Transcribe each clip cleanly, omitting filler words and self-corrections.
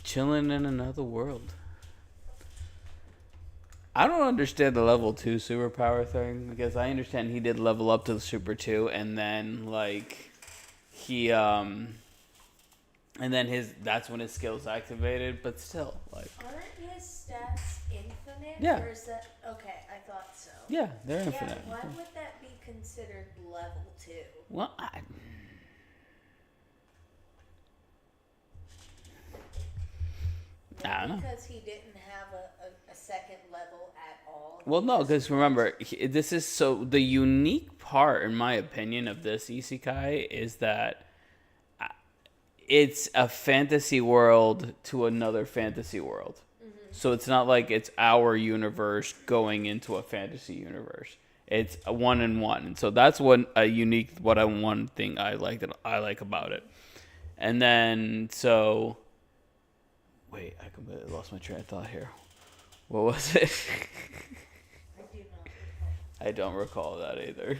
chilling in another world. I don't understand the level 2 superpower thing because I understand he did level up to the super 2 and then like he and then that's when his skills activated, but still like aren't his stats infinite? Yeah. Or is that okay, I thought so. yeah, they're infinite. Yeah, why would that be considered level 2? Well, I don't know. Because he didn't have a second level at all. Well, no, because remember, this is the unique part, in my opinion, of this isekai is that it's a fantasy world to another fantasy world. Mm-hmm. So it's not like it's our universe going into a fantasy universe. It's a one in one, and so that's one thing I like about it. And then so. Wait, I completely lost my train of thought here. What was it? I don't recall that either.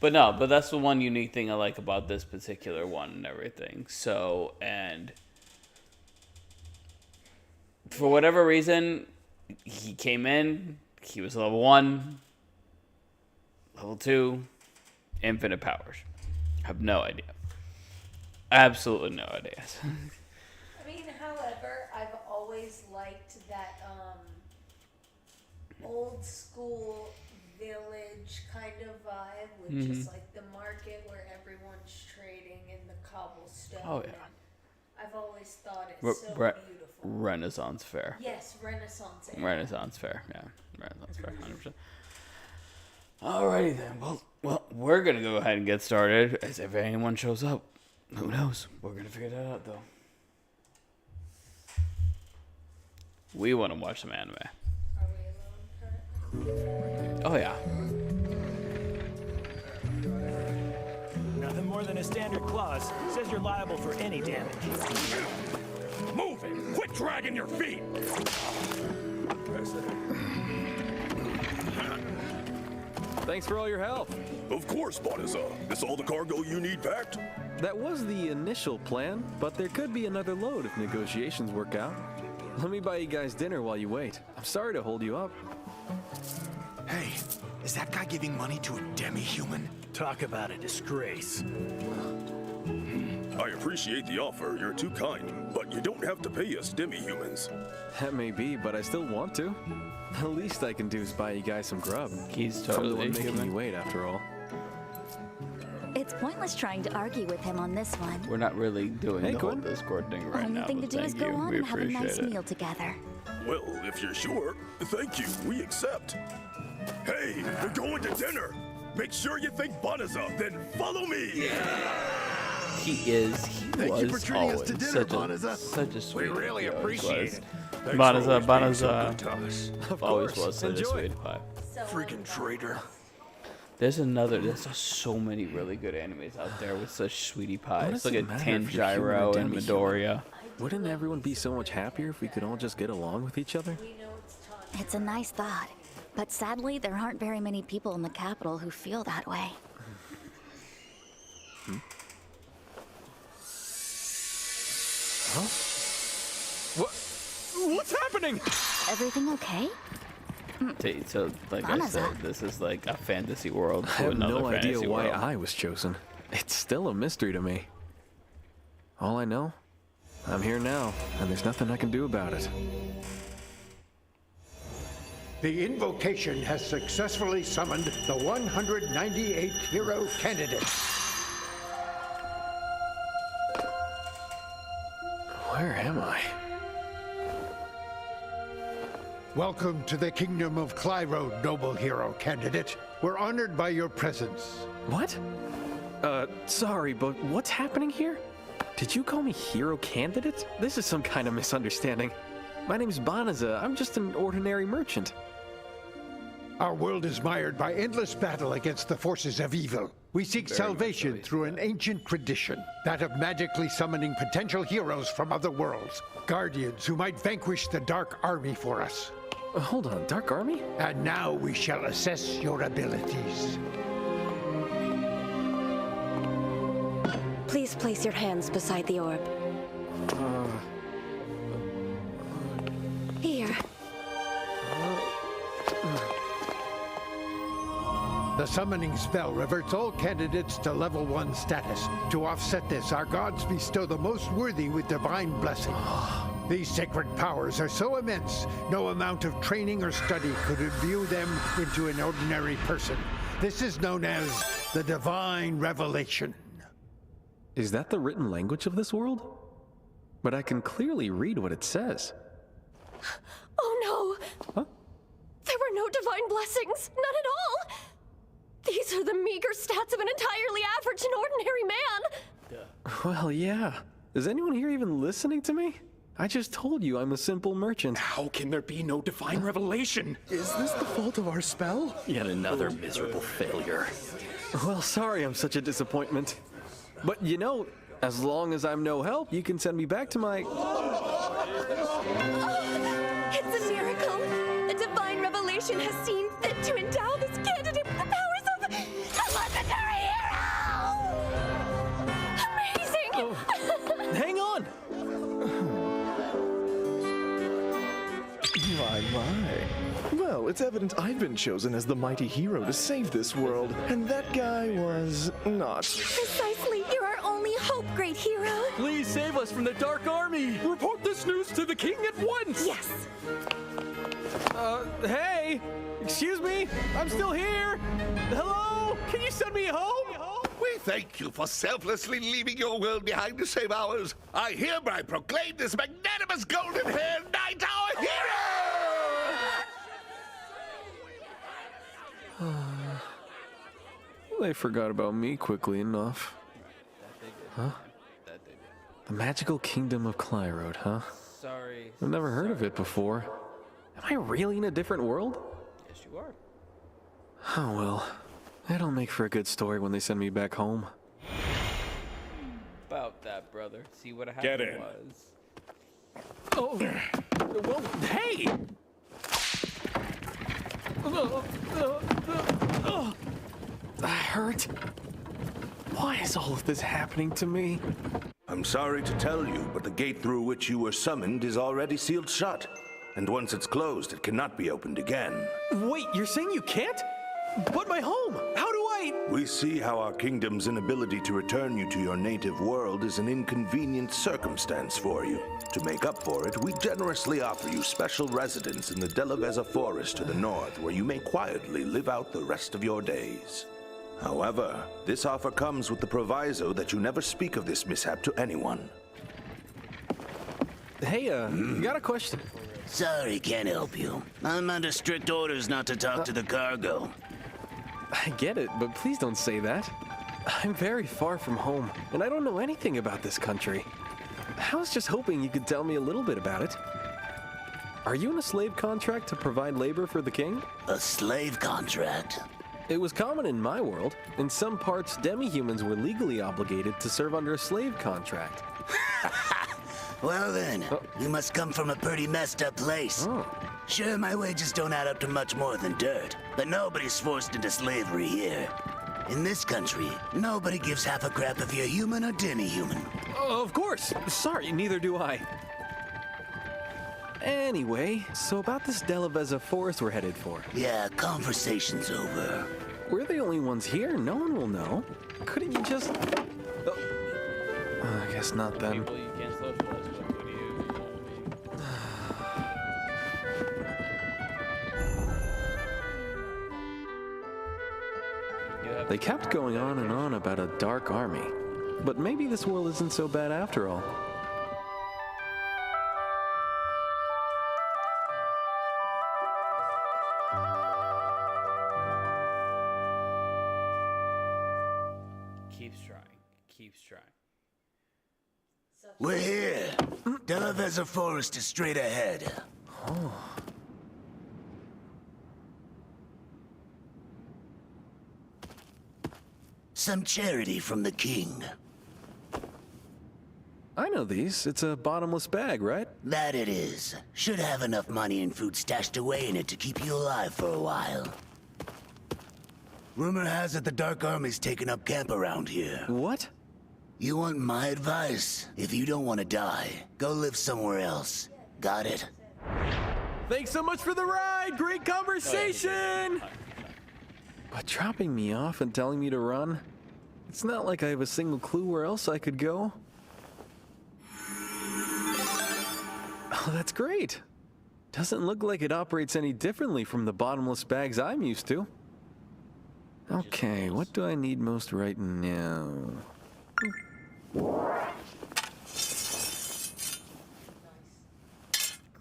But that's the one unique thing I like about this particular one and everything. So, and for whatever reason, he came in, he was level 1, level 2, infinite powers. I have no idea. Absolutely no idea. However, I've always liked that old school village kind of vibe with just like the market where everyone's trading in the cobblestone. Oh, yeah. I've always thought it's so beautiful. Renaissance fair. Yes, Renaissance era. Renaissance fair, yeah. Renaissance fair, 100%. Alrighty then. Well, we're going to go ahead and get started. As if anyone shows up. Who knows? We're going to figure that out, though. We want to watch some anime. Are we alone currently? Oh, yeah. Nothing more than a standard clause. Says you're liable for any damage. Move it! Quit dragging your feet! Thanks for all your help. Of course, Banaza. This all the cargo you need packed? That was the initial plan, but there could be another load if negotiations work out. Let me buy you guys dinner while you wait. I'm sorry to hold you up. Hey, is that guy giving money to a demi-human? Talk about a disgrace. I appreciate the offer, you're too kind, but you don't have to pay us demi-humans. That may be, but I still want to. The least I can do is buy you guys some grub. He's I'm the totally one making human. you wait, after all. It's pointless trying to argue with him on this one. We're not really doing Hey, the whole Quinn. Discord thing right Only now. thing to but do is thank go you. on We and have a appreciate nice it. meal together. Well, if you're sure, thank you, we accept. Hey, we're going to dinner! Make sure you thank Banaza, then follow me! He Thank you for was treating us always to dinner, such Banaza. a sweet. We really he always appreciate was. it. Banaza Of always course. was such a Enjoy. sweet pie. So Freaking traitor. There's so many really good animes out there with such sweetie What pies. does Look it at matter if you're human or Tanjiro and demi-human? Midoriya. Wouldn't everyone be so much happier if we could all just get along with each other? we know it's time. It's a nice thought, but sadly, there aren't very many people in the capital who feel that way. What's happening? Everything okay? So, like I Banaza. said, this is like a fantasy world I to have another no fantasy idea why world. I was chosen. It's still a mystery to me. All I know, I'm here now, and there's nothing I can do about it. The invocation has successfully summoned the 198th hero candidate. Where am I? Welcome to the kingdom of Clyro, noble hero candidate. We're honored by your presence. What? Sorry, but what's happening here? Did you call me hero candidate? This is some kind of misunderstanding. My name's Banaza. I'm just an ordinary merchant. Our world is mired by endless battle against the forces of evil. We seek salvation through an ancient tradition, that of magically summoning potential heroes from other worlds, guardians who might vanquish the Dark Army for us. Hold on, Dark Army? And now we shall assess your abilities. Please place your hands beside the orb. summoning spell reverts all candidates to level 1 status. To offset this, our gods bestow the most worthy with divine blessing. These sacred powers are so immense, no amount of training or study could imbue them into an ordinary person. This is known as the Divine Revelation. Is that the written language of this world? But I can clearly read what it says. Oh no! Huh? There were no divine blessings, none at all! These are the meager stats of an entirely average and ordinary man! Well, yeah. Is anyone here even listening to me? I just told you I'm a simple merchant. How can there be no divine revelation? Is this the fault of our spell? Yet another miserable failure. Well, sorry I'm such a disappointment. But you know, as long as I'm no help, you can send me back to my... It's a miracle! The divine revelation has seen fit to endow this candidate with the powers of a legendary hero! Amazing! Hang on! My. Well, it's evident I've been chosen as the mighty hero to save this world, and that guy was not. Precisely, you're our only hope, great hero! Please save us from the Dark Army! Report this news to the king at once! Yes! Hey! Excuse me? I'm still here! Hello? Can you send me home? We thank you for selflessly leaving your world behind to save ours. I hereby proclaim this magnanimous golden-haired knight our hero! They forgot about me quickly enough. Huh? The magical kingdom of Clyrode, huh? Sorry. I've never heard of it before. Am I really in a different world? Yes, you are. Oh well. It'll make for a good story when they send me back home. About that, brother. See what Get happened in. was. Oh! Well, hey! I hurt. Why is all of this happening to me? I'm sorry to tell you, but the gate through which you were summoned is already sealed shut. And once it's closed, it cannot be opened again. Wait, you're saying you can't? But my home! How do I... We see how our kingdom's inability to return you to your native world is an inconvenient circumstance for you. To make up for it, we generously offer you special residence in the Delavezza forest to the north, where you may quietly live out the rest of your days. However, this offer comes with the proviso that you never speak of this mishap to anyone. Hey, got a question. Sorry, can't help you. I'm under strict orders not to talk to the cargo. I get it, but please don't say that. I'm very far from home, and I don't know anything about this country. I was just hoping you could tell me a little bit about it. Are you in a slave contract to provide labor for the king? A slave contract? It was common in my world. In some parts, demi-humans were legally obligated to serve under a slave contract. Well then, you must come from a pretty messed up place. Sure, my wages don't add up to much more than dirt, but nobody's forced into slavery here. In this country, nobody gives half a crap if you're human or demi-human. Of course! Sorry, neither do I. Anyway, so about this Delavezza forest we're headed for. Yeah, conversation's over. We're the only ones here, no one will know. Couldn't you just... I guess not then. People you can't socialize with. What do you know what I mean? They kept going on and on about a dark army. But maybe this world isn't so bad after all. Keeps trying. Keeps trying. We're here. Delavezza Forest is straight ahead. Some charity from the king. I know these. It's a bottomless bag, right? That it is. Should have enough money and food stashed away in it to keep you alive for a while. Rumor has it the Dark Army's taken up camp around here. What? You want my advice? If you don't want to die, go live somewhere else. Got it? Thanks so much for the ride! Great conversation! But dropping me off and telling me to run? It's not like I have a single clue where else I could go. Oh, that's great. Doesn't look like it operates any differently from the bottomless bags I'm used to. Okay, what do I need most right now?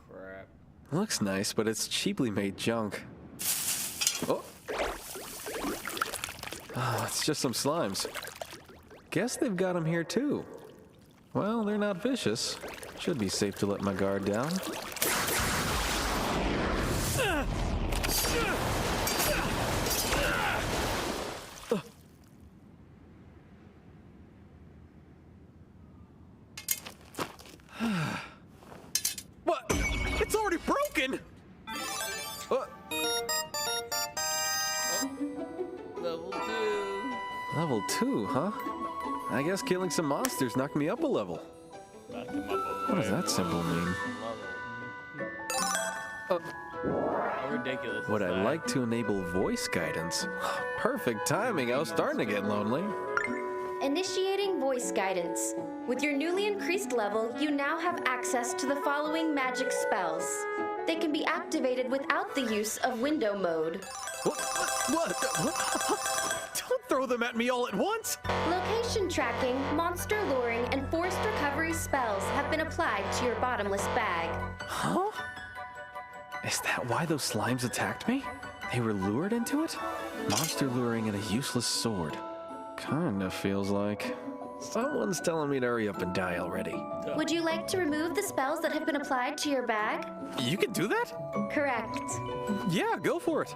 Crap. Looks nice, but it's cheaply made junk. Oh! Oh, it's just some slimes. Guess they've got them here too. Well, they're not vicious. Should be safe to let my guard down. What? It's already broken! Level 2. Level 2, huh? I guess killing some monsters knocked me up a level. What does that symbol mean? How ridiculous is Would I that? like to enable voice guidance? Perfect timing, I was starting to get lonely. Initiating voice guidance. With your newly increased level, you now have access to the following magic spells. They can be activated without the use of window mode. What? Don't throw them at me all at once! Location tracking, monster luring, and forced recovery spells have been applied to your bottomless bag. Huh? Is that why those slimes attacked me? They were lured into it? Monster luring and a useless sword. Kinda feels like. Someone's telling me to hurry up and die already. Would you like to remove the spells that have been applied to your bag? You can do that? Correct. Yeah, go for it.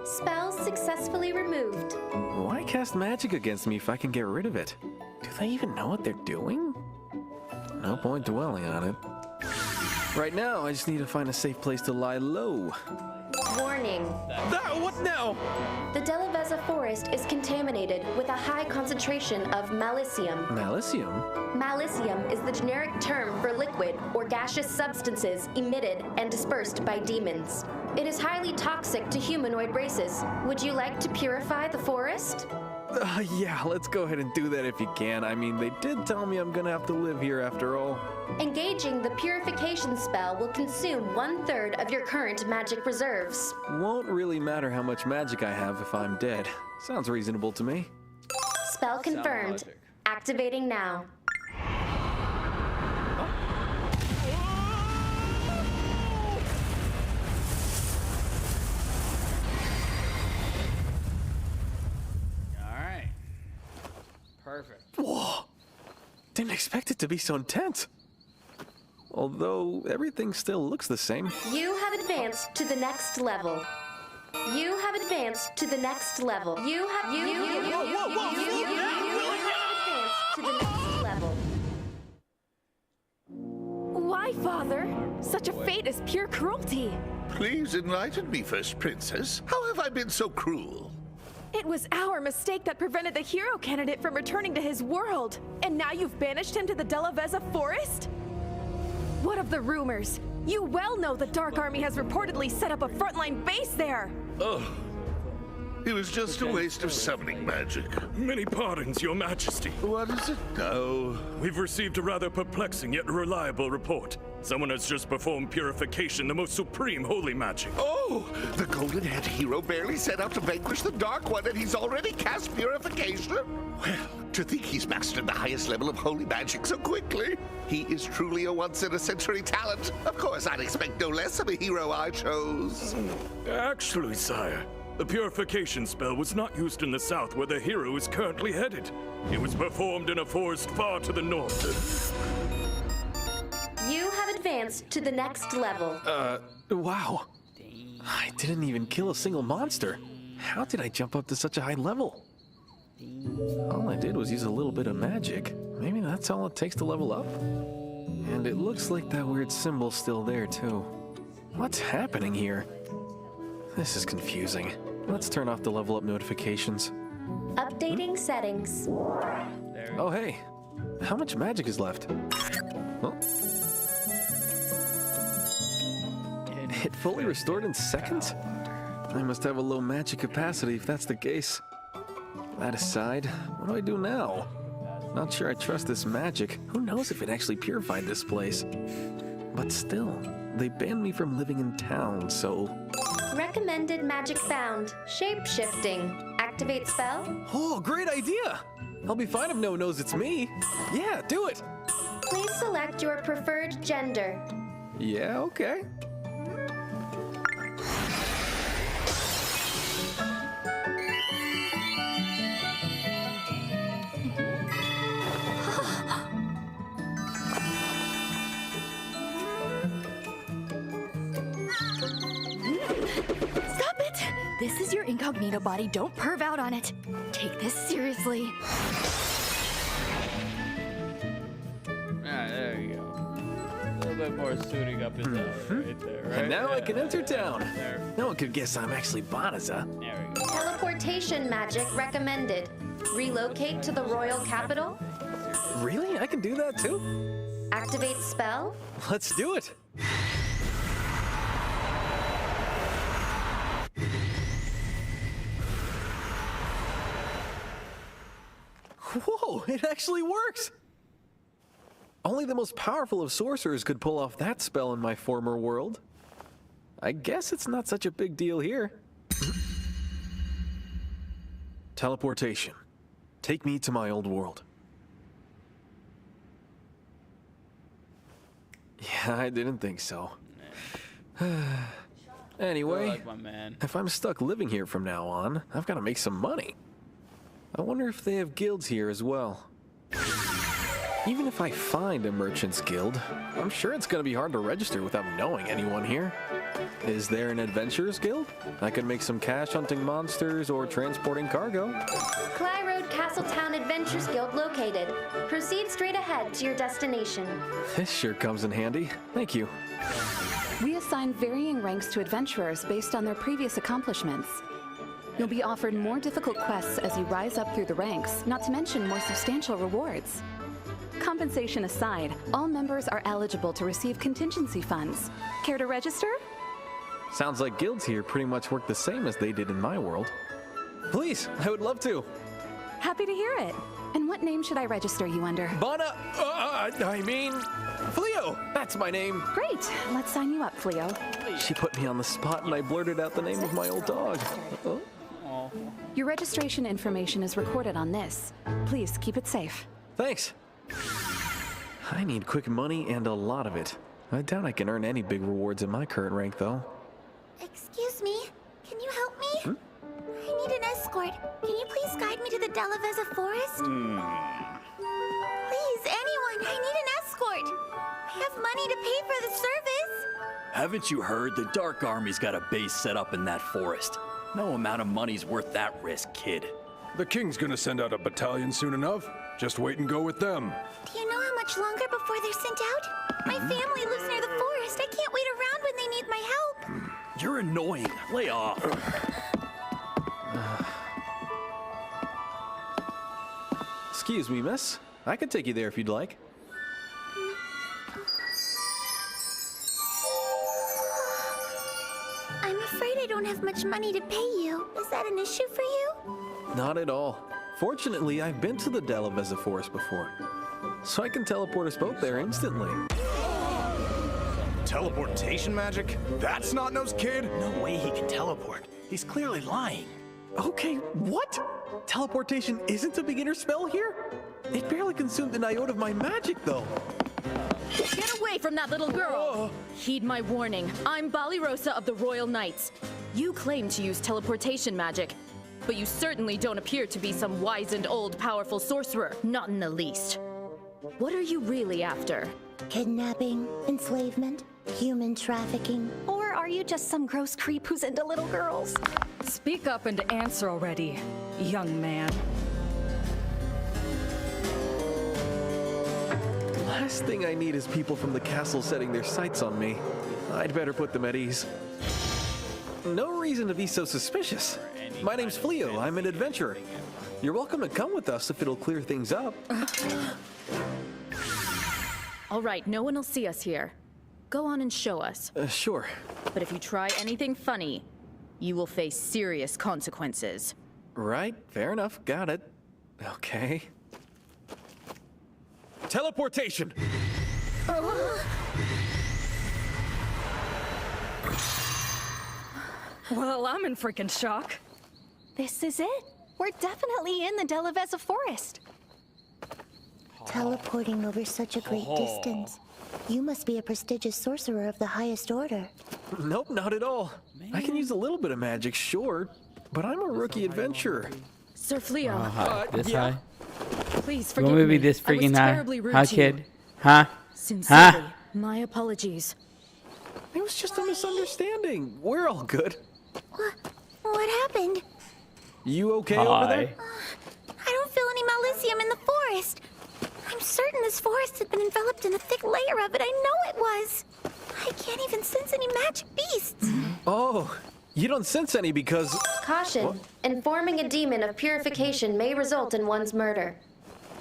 Spells successfully removed. Why cast magic against me if I can get rid of it? Do they even know what they're doing? No point dwelling on it. Right now, I just need to find a safe place to lie low. Warning. What now? The Delavezza forest is contaminated with a high concentration of malicium. Malicium? Malicium is the generic term for liquid or gaseous substances emitted and dispersed by demons. It is highly toxic to humanoid races. Would you like to purify the forest? Yeah, let's go ahead and do that if you can. I mean, they did tell me I'm gonna have to live here after all. Engaging the purification spell will consume 1/3 of your current magic reserves. Won't really matter how much magic I have if I'm dead. Sounds reasonable to me. Spell confirmed. Activating now. Alright. Perfect. Whoa! Didn't expect it to be so intense. Although everything still looks the same. You have advanced to the next level. You have advanced to the next level. You have advanced to the next level. Why, Father? Such a fate is pure cruelty. Please enlighten me first, Princess. How have I been so cruel? It was our mistake that prevented the hero candidate from returning to his world. And now you've banished him to the Delavezza forest? What of the rumors? You well know the Dark Army has reportedly set up a frontline base there. Oh, it was just a waste of summoning magic. Many pardons, Your Majesty. What is it now? We've received a rather perplexing yet reliable report. Someone has just performed purification, the most supreme holy magic. Oh, the golden-haired hero barely set out to vanquish the Dark One, and he's already cast purification? Well, to think he's mastered the highest level of holy magic so quickly. He is truly a once-in-a-century talent. Of course, I'd expect no less of a hero I chose. Actually, sire, the purification spell was not used in the south where the hero is currently headed. It was performed in a forest far to the north. You have advanced to the next level. Wow. I didn't even kill a single monster. How did I jump up to such a high level? All I did was use a little bit of magic. Maybe that's all it takes to level up? And it looks like that weird symbol's still there, too. What's happening here? This is confusing. Let's turn off the level up notifications. Updating settings. Oh, hey. How much magic is left? Oh. It fully restored in seconds? I must have a low magic capacity if that's the case. That aside, what do I do now? Not sure I trust this magic. Who knows if it actually purified this place? But still, they banned me from living in town, so... Recommended magic found. Shape-shifting. Activate spell? Oh, great idea! I'll be fine if no one knows it's me. Yeah, do it! Please select your preferred gender. Yeah, okay. Stop it! This is your incognito body. Don't perv out on it. Take this seriously. There you go. A little bit more suiting up his alley right there, right? And now I can enter town. There. No one could guess I'm actually Banaza. There we go. Teleportation magic recommended. Relocate to the royal capital? Really? I can do that too? Activate spell? Let's do it! Whoa, it actually works! Only the most powerful of sorcerers could pull off that spell in my former world. I guess it's not such a big deal here. Teleportation. Take me to my old world. Yeah, I didn't think so. Anyway, Like my man. if I'm stuck living here from now on, I've got to make some money. I wonder if they have guilds here as well. Even if I find a merchant's guild, I'm sure it's going to be hard to register without knowing anyone here. Is there an adventurer's guild? I could make some cash hunting monsters or transporting cargo. Cly Road Castletown Adventures Guild located. Proceed straight ahead to your destination. This sure comes in handy. Thank you. We assign varying ranks to adventurers based on their previous accomplishments. You'll be offered more difficult quests as you rise up through the ranks, not to mention more substantial rewards. Compensation aside, all members are eligible to receive contingency funds. Care to register? Sounds like guilds here pretty much work the same as they did in my world. Please, I would love to. Happy to hear it. And what name should I register you under? Fleo! That's my name. Great. Let's sign you up, Fleo. She put me on the spot and I blurted out the name of my old dog. Your registration information is recorded on this. Please keep it safe. Thanks. I need quick money and a lot of it. I doubt I can earn any big rewards in my current rank, though. Excuse me, can you help me? I need an escort. Can you please guide me to the Delavezza forest? Please, anyone, I need an escort. I have money to pay for the service. Haven't you heard? The Dark Army's got a base set up in that forest. No amount of money's worth that risk, kid. The king's gonna send out a battalion soon enough. Just wait and go with them. Do you know how much longer before they're sent out? My family lives near the forest. I can't wait around when they need my help. You're annoying. Lay off. Excuse me, miss. I could take you there if you'd like. I'm afraid I don't have much money to pay you. Is that an issue for you? Not at all. Fortunately, I've been to the Delavezza forest before, so I can teleport us both there instantly. Teleportation magic? That snot-nosed kid? No way he can teleport. He's clearly lying. Okay, what? Teleportation isn't a beginner spell here? It barely consumed an iota of my magic, though. Get away from that little girl! Heed my warning. I'm Balirosa of the Royal Knights. You claim to use teleportation magic, but you certainly don't appear to be some wizened old powerful sorcerer, not in the least. What are you really after? Kidnapping, enslavement, human trafficking. Or are you just some gross creep who's into little girls? Speak up and answer already, young man. Last thing I need is people from the castle setting their sights on me. I'd better put them at ease. No reason to be so suspicious. My name's Fleo. I'm an adventurer. You're welcome to come with us if it'll clear things up. All right, no one will see us here. go on and show us. Sure. But if you try anything funny, you will face serious consequences. Right, fair enough, got it. Okay. Teleportation! Well, I'm in freaking shock. This is it. We're definitely in the Delavezza Forest. Teleporting over such a great distance. You must be a prestigious sorcerer of the highest order. Nope, not at all. I can use a little bit of magic, sure, but I'm a rookie adventurer. Sir Fleo, This yeah. high? please You forgive want me to be me. this I was freaking high? terribly rude Huh, to you. kid? Huh? Sincerely, my apologies. It was just a misunderstanding. We're all good. What happened? You okay over there? I don't feel any Malicium in the forest. I'm certain this forest had been enveloped in a thick layer of it. I know it was. I can't even sense any magic beasts. Oh, you don't sense any because... Caution. What? Informing a demon of purification may result in one's murder.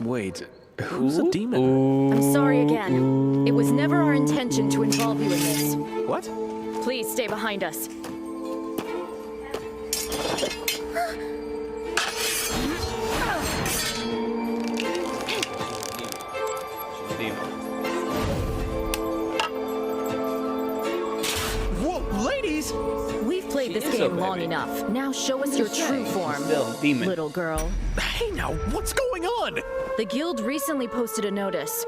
Wait, who's a demon? I'm sorry again. It was never our intention to involve you in this. What? Please stay behind us. Whoa, ladies! We've played this is a game long baby. enough. Now show us your true form, Still a demon. little girl. Hey now, what's going on? The guild recently posted a notice.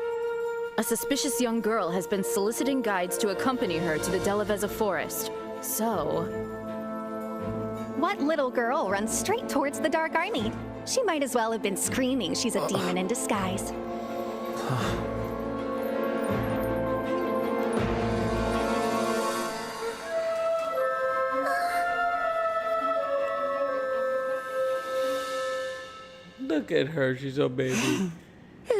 A suspicious young girl has been soliciting guides to accompany her to the Delavezza Forest. So... What little girl runs straight towards the Dark Army? She might as well have been screaming she's a demon in disguise. Look at her, she's so baby.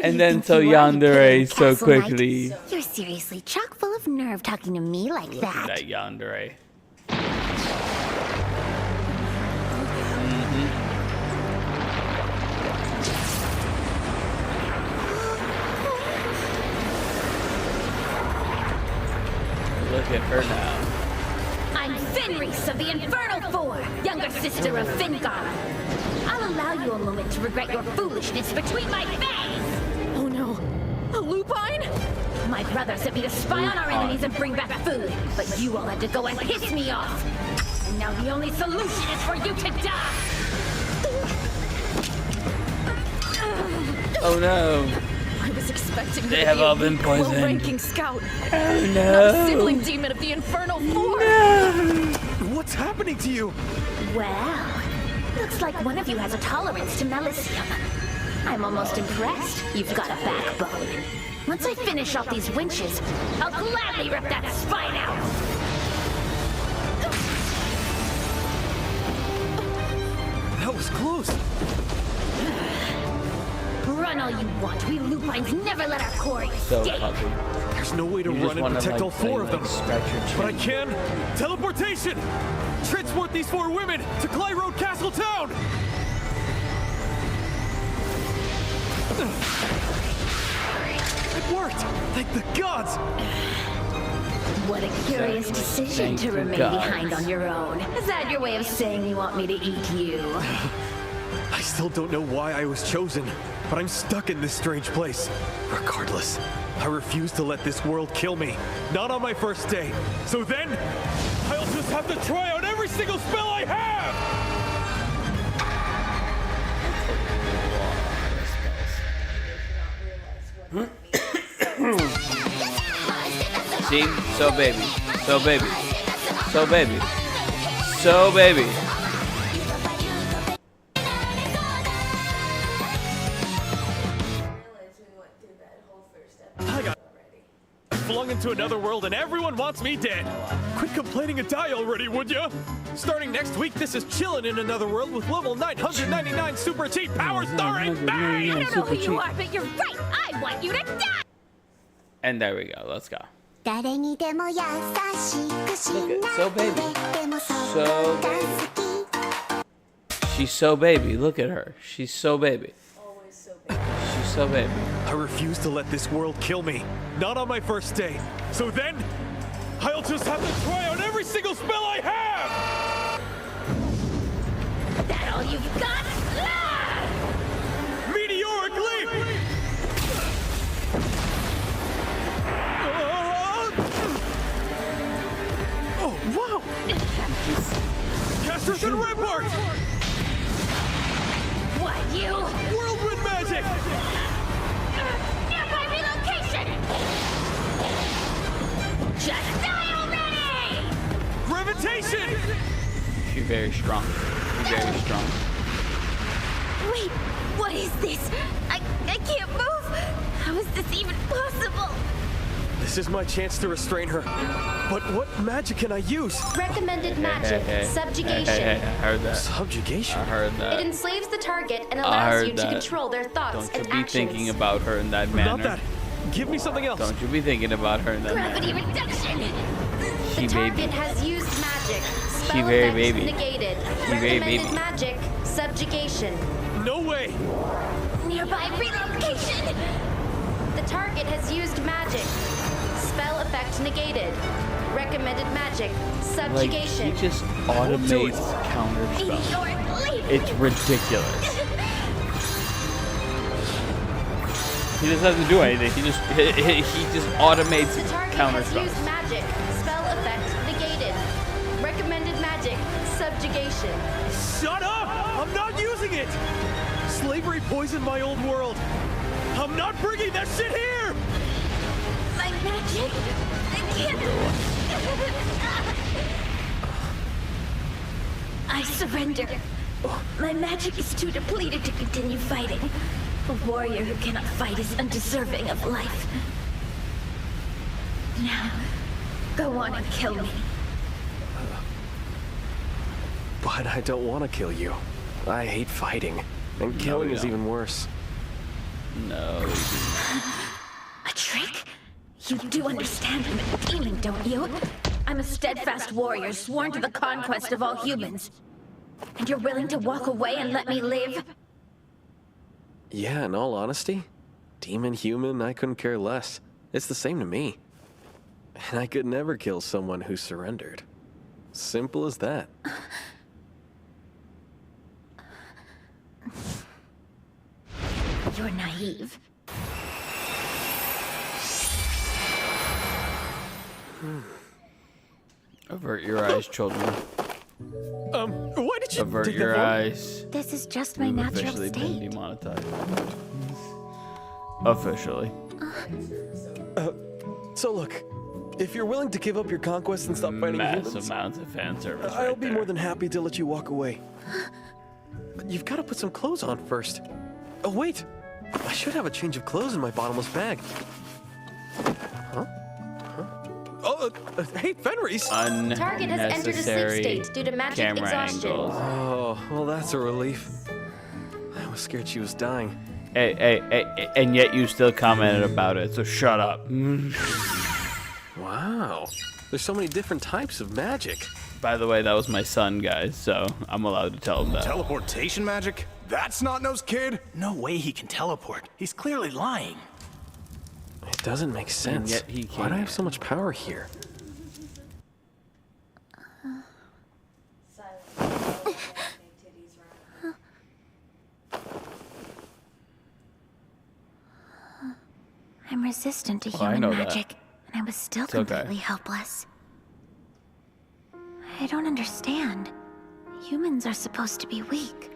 And then so yandere so Castle Knight? quickly. You're seriously chock full of nerve talking to me like Look at that. that yandere. Look at her now. I'm Fenris of the Infernal Four, younger sister of Fingar. I'll allow you a moment to regret your foolishness between my fangs. Oh no, a lupine? My brother sent me to spy on our enemies and bring back food, but you all had to go and piss me off. And now the only solution is for you to die. Oh no. I was expecting you They to have be all a been weak, poisoned. low-ranking scout. Oh, Not no. a sibling demon of the Infernal Four. What's happening to you? Well, looks like one of you has a tolerance to Melicium. I'm almost impressed you've got a backbone. Once I finish off these winches, I'll gladly rip that spine out. That was close. Run all you want. We lupines never let our quarry So escape. puppy. There's no way to You just run and wanna, protect like, all four of play, them. like, scratch your chin. But I can. Teleportation! Transport these four women to Clay Road Castle Town! It worked! Thank the gods! What a curious decision Thank to you, remain God. behind on your own. Is that your way of saying you want me to eat you? I still don't know why I was chosen, but I'm stuck in this strange place. Regardless, I refuse to let this world kill me. Not on my first day. So then, I'll just have to try out every single spell I have! See? So baby. So baby. So baby. So baby. I got flung into another world and everyone wants me dead. Quit complaining and die already, would ya? Starting next week, this is Chillin' in Another World with level 999 super cheat power starring me! I don't know who you are, but you're right. I want you to die. And there we go. Let's go. 誰にでも優しくし Look な at so baby. でもそ So んなが baby. 好き She's so baby. Look at her. She's so baby. She's so baby. I refuse to let this world kill me. Not on my first day. So then, I'll just have to try out every single spell I have! That all you've got? Ah! Meteoric leap! Oh, wow! Casters and Rampart! What, you? Whirlwind magic! Nearby relocation! Just die already! Gravitation! She's very strong. She's very strong. Wait, what is this? I can't move. How is this even possible? This is my chance to restrain her. But what magic can I use? Recommended magic, subjugation. I heard that. Subjugation? I heard that. It enslaves the target and I allows heard you to that. control their thoughts Don't you and be actions. thinking about her in that manner. Not that. Give me something else. Don't you be thinking about her in that Gravity manner. reduction! She The target baby. has used magic. Spell She very effect baby. negated. She very Recommended baby. magic, subjugation. No way! Nearby relocation! The target has used magic. Spell effect negated. Recommended magic, Like, subjugation. he just automates counter spells. Meteoric leap! It's ridiculous. He doesn't have to do anything. He just automates The target counter has spells. used magic. Spell effect negated. Recommended magic, subjugation. Shut up! I'm not using it! Slavery poisoned my old world. I'm not bringing that shit here! My magic! I can't... I surrender. My magic is too depleted to continue fighting. A warrior who cannot fight is undeserving of life. Now, go on and kill me. But I don't want to kill you. I hate fighting. And killing is even worse. No. A trick? You do understand I'm a demon, don't you? I'm a steadfast warrior sworn to the conquest of all humans. And you're willing to walk away and let me live? Yeah, in all honesty, demon, human, I couldn't care less. It's the same to me. And I could never kill someone who surrendered. Simple as that. You're naive. Avert your eyes, children. Why did you Avert take your that vote? eyes. This is just my You've natural officially been state. demonetized. Officially. So look, if you're willing to give up your conquest and stop fighting Massive humans, amounts of fan service. I'll right be there. more than happy to let you walk away. But you've got to put some clothes on first. Oh wait, I should have a change of clothes in my bottomless bag. Huh? Oh, hey, Fenris! Target has entered a sleep Unnecessary state due to magic camera exhaustion. angles. Oh, well, that's a relief. I was scared she was dying. Hey, and yet you still commented about it, so shut up. Wow, there's so many different types of magic. By the way, that was my son, guys, so I'm allowed to tell him that. Teleportation magic? That's Snot-Nosed Kid? No way he can teleport. He's clearly lying. It doesn't make sense. yet he Why do I have so much power here? I'm resistant to Oh, I human know that. magic, and I was still It's okay. completely helpless. I don't understand. Humans are supposed to be weak.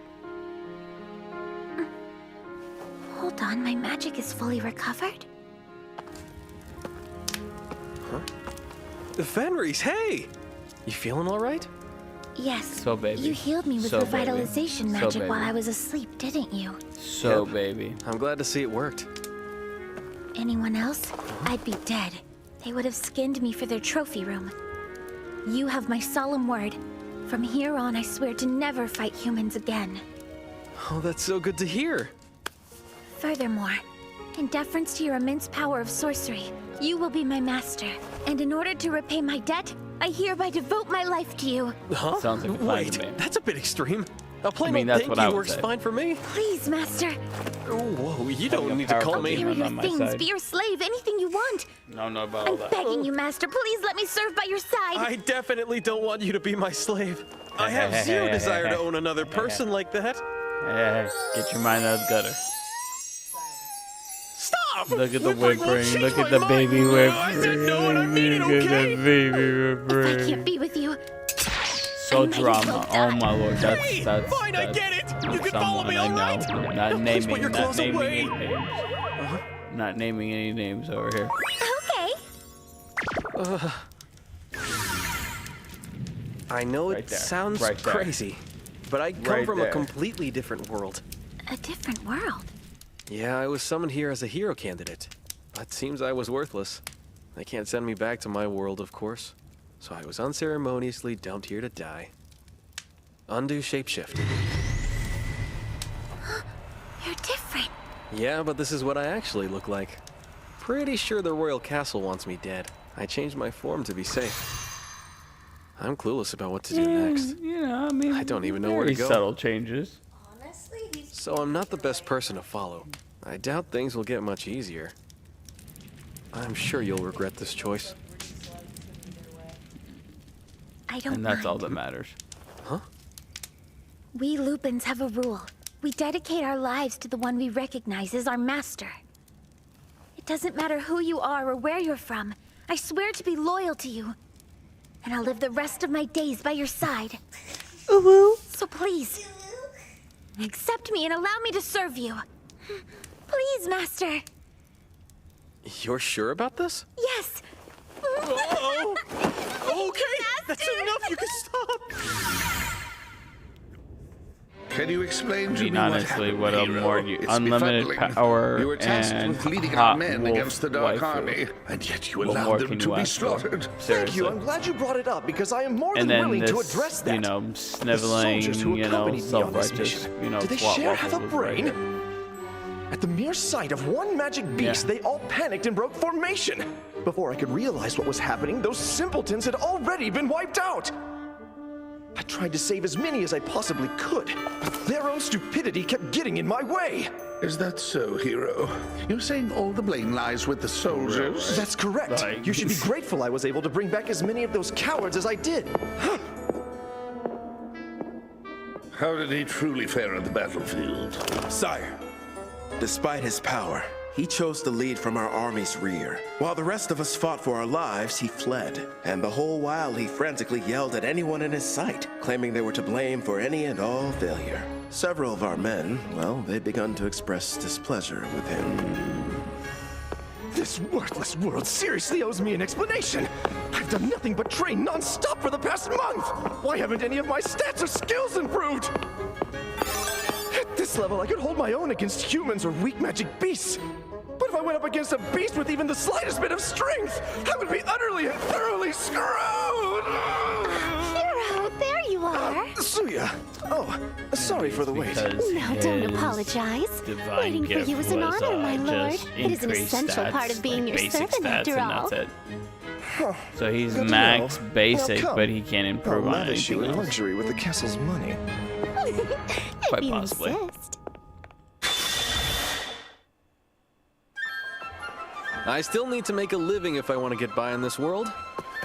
Hold on, my magic is fully recovered? Fenris, hey! You feeling all right? Yes. So, baby. You healed me with So, baby. revitalization So, magic while baby. I was asleep, didn't you? So, Yep. baby. I'm glad to see it worked. Anyone else? I'd be dead. They would have skinned me for their trophy room. You have my solemn word. From here on, I swear to never fight humans again. Oh, that's so good to hear. Furthermore, in deference to your immense power of sorcery, you will be my master. And in order to repay my debt, I hereby devote my life to you. Huh? Sounds like a plan to Wait, me. that's a bit extreme. A plain I mean, old that's thank what I you would works say. fine for me. Please, Master. Oh, whoa, you Having don't a need to call powerful me. Carry demon your on my things, side. be your slave, anything you want. No, not about all I'm that. begging you, Master. Please let me serve by your side. I definitely don't want you to be my slave. I have zero desire to own another person like that. Hey, get your mind out of the gutter. Stop! Look at the If I won't whimpering. change Look my at the mind, baby whimpering. I said no and I mean it, Look at okay? the baby If I whimpering. can't be with you, So I might as drama. well Oh die. my lord, that's Hey, that's fine, I that's get it. You can follow someone me, I all right? know. Not Now please naming, put your not clothes naming away. any names. Not naming any names over here. okay. I know Right it there. sounds Right there. crazy, but I come Right from there. a completely different world. A different world. Yeah, I was summoned here as a hero candidate, but seems I was worthless. They can't send me back to my world, of course, so I was unceremoniously dumped here to die. Undo shapeshift. You're different. Yeah, but this is what I actually look like. Pretty sure the royal castle wants me dead. I changed my form to be safe. I'm clueless about what to do next. You know, I mean, I don't even know where to very go. subtle changes. So I'm not the best person to follow. I doubt things will get much easier. I'm sure you'll regret this choice. I don't And that's mind. all that matters. We Lupins have a rule. We dedicate our lives to the one we recognize as our master. It doesn't matter who you are or where you're from. I swear to be loyal to you. And I'll live the rest of my days by your side. So please, accept me and allow me to serve you. Please, Master. You're sure about this? Yes. Oh, okay, that's enough. You can stop. Can you explain I to mean, me honestly, what what a happened, more hero? It's unlimited befuddling. power You were tasked and with leading hot our men wolf against the Dark waifu. Army, and yet you What allowed more them can to you be ask for? slaughtered. Thank you. I'm Seriously. glad you brought it up because I am more And than then willing to this, address that. you know, The sniveling, soldiers who you know, accompanied me on this self-righteous, mission, you know, do they twat share have a waffle was right brain? here. At the mere sight of one magic beast, they all panicked and broke formation. Before I could realize what was happening, those simpletons had already been wiped out. I tried to save as many as I possibly could, but their own stupidity kept getting in my way. Is that so, hero? You're saying all the blame lies with the soldiers? That's correct. You should be grateful I was able to bring back as many of those cowards as I did. How did he truly fare on the battlefield? Sire, despite his power, he chose to lead from our army's rear. While the rest of us fought for our lives, he fled. And the whole while, he frantically yelled at anyone in his sight, claiming they were to blame for any and all failure. Several of our men, well, they'd begun to express displeasure with him. This worthless world seriously owes me an explanation. I've done nothing but train non-stop for the past month. Why haven't any of my stats or skills improved? At this level, I could hold my own against humans or weak magic beasts. But if I went up against a beast with even the slightest bit of strength, I would be utterly and thoroughly screwed! Hero, there you are. Suya! Oh, sorry for the wait. No, don't apologize. Divine Waiting for gift you is an was, honor, my lord. just It is an increased essential stats, part of being like your basic servant, stats, after and all. that's it. So he's Good to max know. basic, Well, come. but he can't improve I'll on lavish you anything in else. luxury with the castle's money. Quite If you possibly. insist. I still need to make a living if I want to get by in this world.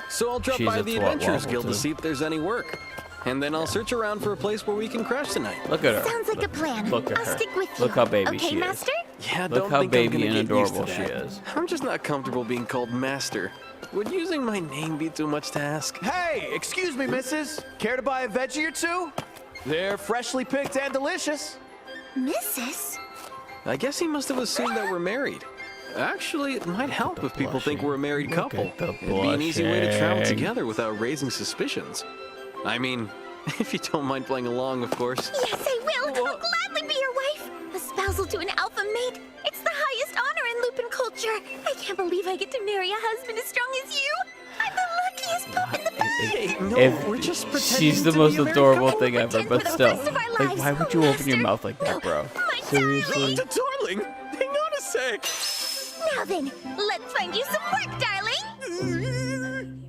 So I'll drop She's by a the twat Adventurers waffle, Guild to too. see if there's any work. And then I'll search around for a place where we can crash tonight. Look at her. Sounds like a plan. Look at I'll her. stick with you. Look how baby okay, she is. Master? Yeah, Look don't how think baby I'm gonna and get used to adorable she that. is. I'm just not comfortable being called Master. Would using my name be too much to ask? Hey, excuse me, missus. Care to buy a veggie or two? They're freshly picked and delicious. Mrs.? I guess he must have assumed that we're married. Actually, it might help if people think we're a married Look couple. at the It'd be an easy way to travel blushing. together without raising suspicions. I mean, if you don't mind playing along, of course. Yes, I will. I'll gladly be your wife. A spousal to an alpha mate. It's the highest honor in Lupin culture. I can't believe I get to marry a husband as strong as you. I'm the luckiest pup in the bag. Hey, no, If we're just pretending she's the to most be a married adorable couple. thing ever, pretend but for the still, rest of our like, lives. why would you open your mouth like that, bro? Seriously? Darling, hang on a sec. Now then, let's find you some work, darling.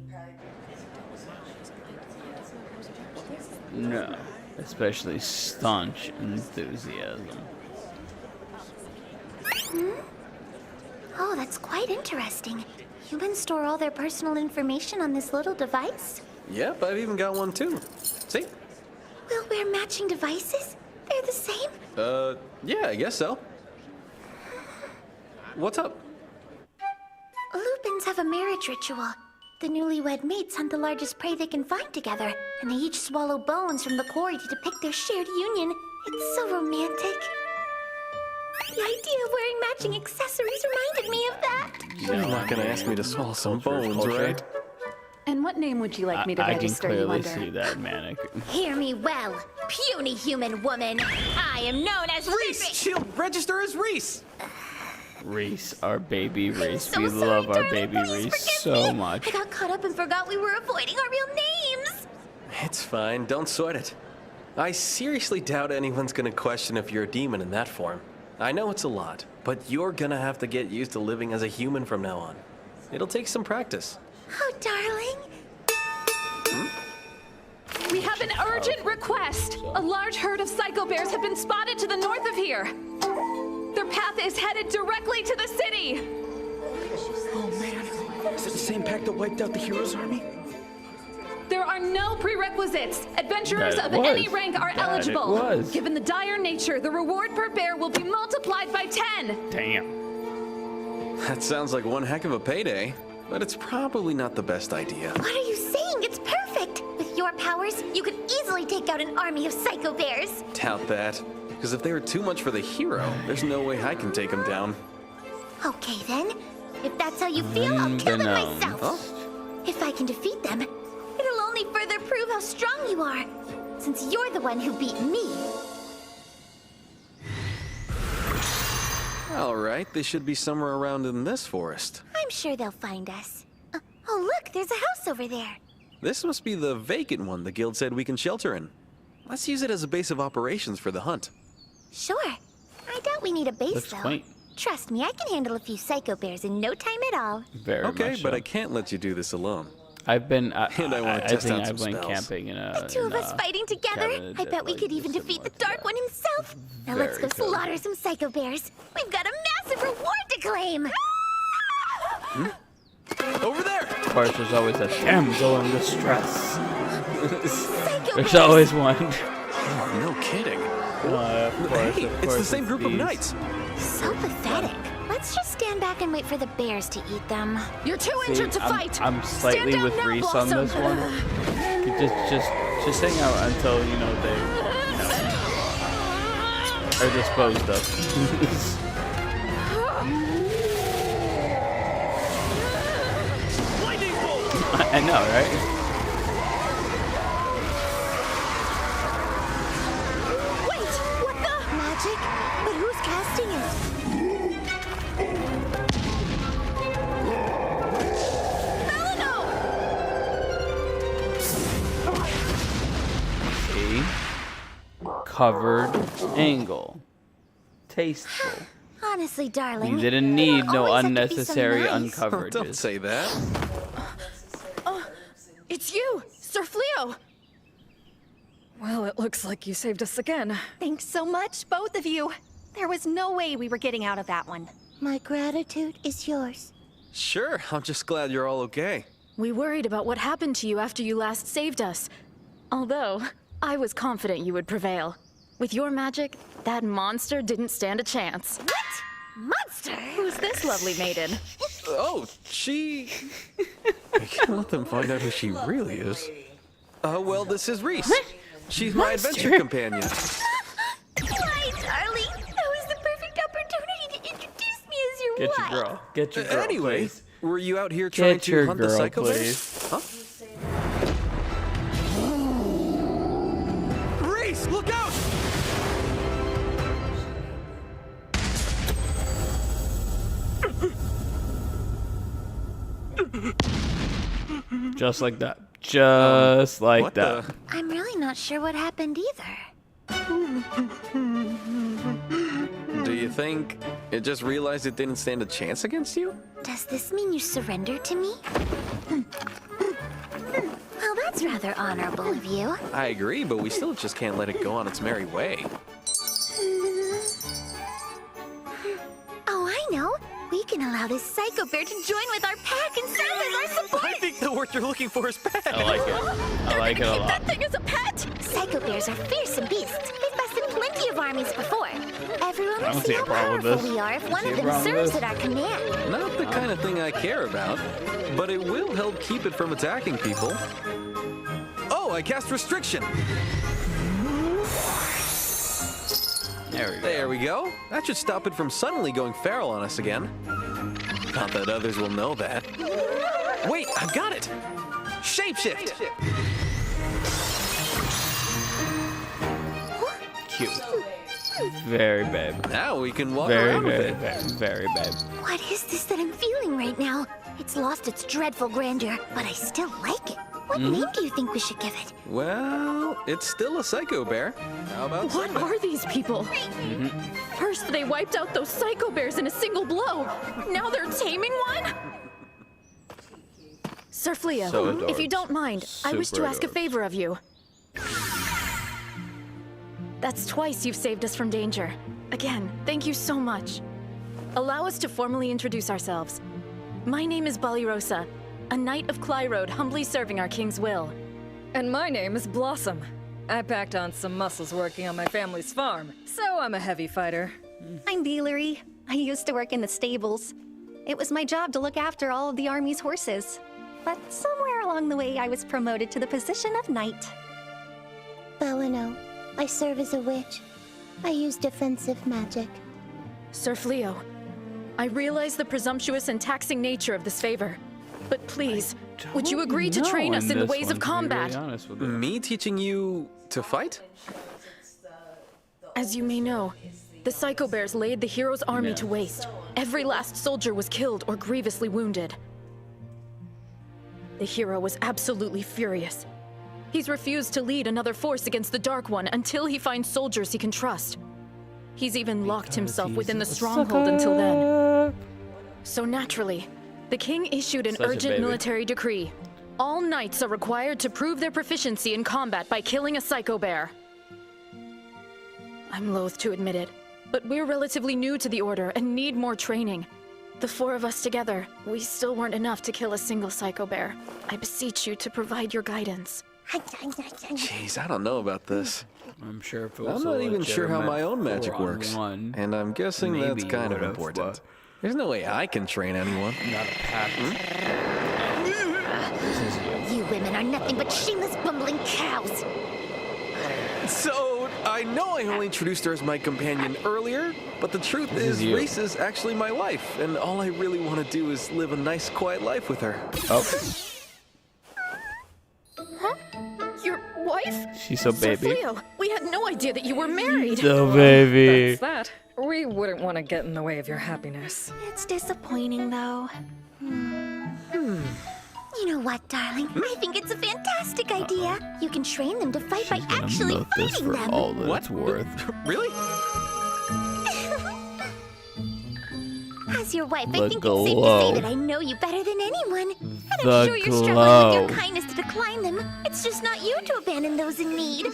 No. especially staunch enthusiasm. Oh, that's quite interesting. Humans store all their personal information on this little device? Yep, I've even got one too. See? We'll wear matching devices? They're the same? Yeah, I guess so. What's up? Lupins have a marriage ritual. The newlywed mates hunt the largest prey they can find together, and they each swallow bones from the quarry to depict their shared union. It's so romantic. The idea of wearing matching accessories reminded me of that. You're not gonna ask me to swallow some bones, right? And what name would you like me to I can register you clearly under? see that, Manic. Hear me well, puny human woman. I am known as Reese! She'll register as Reese! Reese, our baby Reese. so We sorry, love our darling. baby Please Reese forgive so me. much. I got caught up and forgot we were avoiding our real names. It's fine, don't sweat it. I seriously doubt anyone's gonna question if you're a demon in that form. I know it's a lot, but you're gonna have to get used to living as a human from now on. It'll take some practice. Oh, darling. We have an urgent request. A large herd of psycho bears have been spotted to the north of here. Their path is headed directly to the city. Oh man, is it the same pack that wiped out the hero's army? There are no prerequisites. Adventurers That of was. any rank are That it eligible. was. Given the dire nature, the reward per bear will be multiplied by 10. Damn. That sounds like one heck of a payday, but it's probably not the best idea. What are you saying? It's perfect. With your powers, you could easily take out an army of psycho bears. Doubt that, because if they were too much for the hero, there's no way I can take them down. Okay then. If that's how you feel, I'll kill them Unbeknownst. myself. If I can defeat them, it'll only further prove how strong you are, since you're the one who beat me. All right, they should be somewhere around in this forest. I'm sure they'll find us. Oh, look, there's a house over there. This must be the vacant one the guild said we can shelter in. Let's use it as a base of operations for the hunt. Sure. I doubt we need a base, Looks though. quaint. Trust me, I can handle a few psycho bears in no time at all. Very Okay, much but so. I can't let you do this alone. I've been. And I wanna test think out I've some went spells. camping in a. The two of us fighting together? cabin I bet we like could even defeat the Dark One himself. Now let's go Very cool. slaughter some psycho bears. We've got a massive reward to claim. Over there! Of course, there's always a damsel in distress. Psycho There's bears. always one. Oh, no kidding. Of course, Hey, of it's the course same group of these. knights. So pathetic. Let's just stand back and wait for the bears to eat them. You're too See, injured to fight. I'm slightly Stand down with now, Reese on Blossom. this one. You just hang out until they are disposed of. I know, right? Wait, what the? Magic? But who's casting it? See? Covered angle. Tasteful. Honestly, darling. You didn't need no always have to be so unnecessary nice. uncoverages. Don't say that. It's you, Sir Fleo. Well, it looks like you saved us again. Thanks so much, both of you. There was no way we were getting out of that one. My gratitude is yours. Sure, I'm just glad you're all okay. We worried about what happened to you after you last saved us. Although, I was confident you would prevail. With your magic, that monster didn't stand a chance. What? Monster? Who's this lovely maiden? Oh, she... I can't let them find out who she really is. Well, this is Reese. She's my adventure companion. Why, darling? That was the perfect opportunity to introduce me as your Get wife. your girl. Get your girl. Anyway, please. were you out here trying Get to your hunt the girl, psycho bears? please. Huh? Reese, look out! Just like that. Just like what that. I'm really not sure what happened either. Do you think it just realized it didn't stand a chance against you? Does this mean you surrender to me? Well, that's That's rather honorable of you. I agree, but we still just can't let it go on its merry way. Oh, I know. We can allow this Psycho Bear to join with our pack and serve as our support. I think the word you're looking for is pet. I like it. I like it a lot. That thing is a pet. Psycho Bears are fearsome beasts. They've bested plenty of armies before. Everyone I will don't see see a how problem with powerful this. we are if one See of a them problem with serves this? at our command. Not the kind of thing I care about, but it will help keep it from attacking people. Oh, I cast restriction. There we go. That should stop it from suddenly going feral on us again. Not that others will know that. Wait, I've got it! Shapeshift! Cute. Very babe. Now we can walk Very, around with very, it. very, very babe. What is this that I'm feeling right now? It's lost its dreadful grandeur, but I still like it. What name do you think we should give it? Well, it's still a Psycho Bear. How about What are these people? First, they wiped out those Psycho Bears in a single blow. Now they're taming one? Sir Fleo, So adorable. if you don't mind, I wish to Super ask a adorable. favor of you. That's twice you've saved us from danger. Again, thank you so much. Allow us to formally introduce ourselves. My name is Balirosa, a knight of Clyrode, humbly serving our king's will. And my name is Blossom. I packed on some muscles working on my family's farm, so I'm a heavy fighter. I'm Beelery. I used to work in the stables. It was my job to look after all of the army's horses. But somewhere along the way, I was promoted to the position of knight. Belino. I serve as a witch. I use defensive magic. Sir Fleo, I realize the presumptuous and taxing nature of this favor. But please, would you agree to train us in the ways of combat? Me teaching you to fight? As you may know, the Psycho Bears laid the hero's army to waste. Every last soldier was killed or grievously wounded. The hero was absolutely furious. He's refused to lead another force against the Dark One until he finds soldiers he can trust. He's even locked himself within the stronghold until then. So naturally, the king issued an Such a urgent baby. military decree. All knights are required to prove their proficiency in combat by killing a Psycho Bear. I'm loath to admit it, but we're relatively new to the Order and need more training. The four of us together, we still weren't enough to kill a single Psycho Bear. I beseech you to provide your guidance. Jeez, I don't know about this. I'm sure if it I'm was not a even sure how my own legitimate magic works. 4-on-1, And I'm guessing maybe that's you kind of would've, important. but- There's no way I can train anyone. Not a pattern. You women are nothing but shameless, bumbling cows. So, I know I only introduced her as my companion earlier, but the truth This is is you. Reese is actually my wife, and all I really want to do is live a nice, quiet life with her. Oh, Huh? Your wife? she's so Sir baby. Fleo, we had no idea that you were married. So baby. That's that. We wouldn't want to get in the way of your happiness. It's disappointing, though. You know what, darling? I think it's a fantastic idea. You can train them to fight by actually Milk this fighting for them. all that it's worth. Really? As your wife, The I think it's safe to glow. say that I know you better than anyone. And The I'm sure you're struggling glow. with your kindness to decline them. It's just not you to abandon those in need.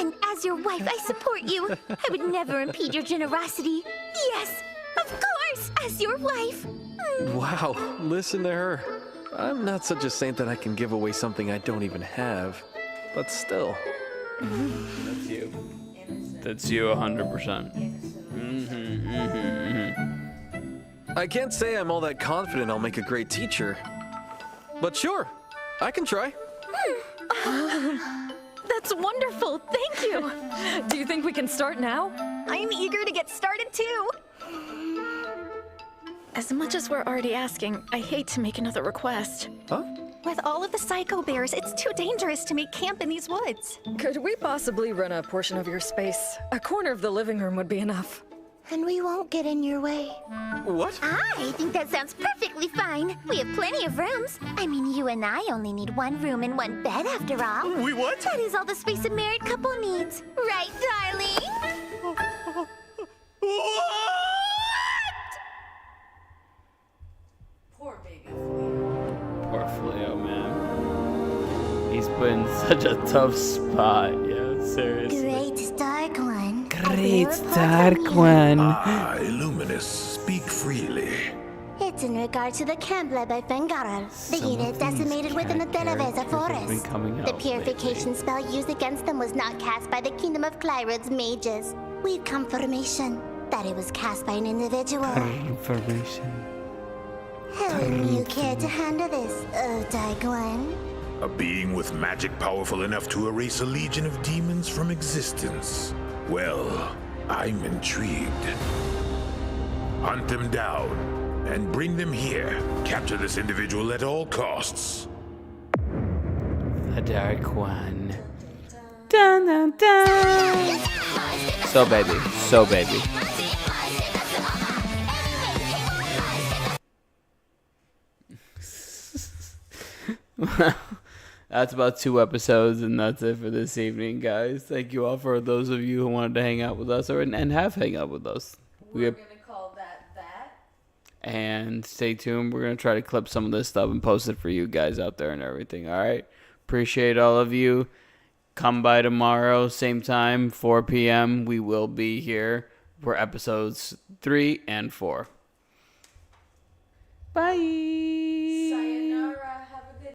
And as your wife, I support you. I would never impede your generosity. Yes, of course, as your wife. Wow, listen to her. I'm not such a saint that I can give away something I don't even have. But still. That's you. That's you 100%. I can't say I'm all that confident I'll make a great teacher. But sure, I can try. That's wonderful. Thank you. Do you think we can start now? I'm eager to get started, too. As much as we're already asking, I hate to make another request. Huh? With all of the Psycho Bears, it's too dangerous to make camp in these woods. Could we possibly rent a portion of your space? A corner of the living room would be enough. And we won't get in your way. What? I think that sounds perfectly fine. We have plenty of rooms. I mean, you and I only need one room and one bed after all. We what? That is all the space a married couple needs. Right, darling? Poor Fleo, man. put in such a tough spot. Yeah, seriously. Great Dark One. Great Dark One. Ah, Illuminous, speak freely. It's in regard to the camp led by Fengarel, the unit decimated within the Delaveza forest. The purification spell used against them was not cast by the Kingdom of Clyrod's mages. We've confirmation that it was cast by an individual. Information. How would you care to handle this, Dark One? A being with magic powerful enough to erase a legion of demons from existence. Well, I'm intrigued. Hunt them down and bring them here. Capture this individual at all costs. The Dark One. Dun dun dun. So baby. So baby. That's about 2 episodes, and that's it for this evening, guys. Thank you all for those of you who wanted to hang out with us and have hang out with us. We're gonna call that. And stay tuned. We're gonna try to clip some of this stuff and post it for you guys out there and everything. All right. Appreciate all of you. Come by tomorrow, same time, 4 p.m. We will be here for episodes 3 and 4. Bye.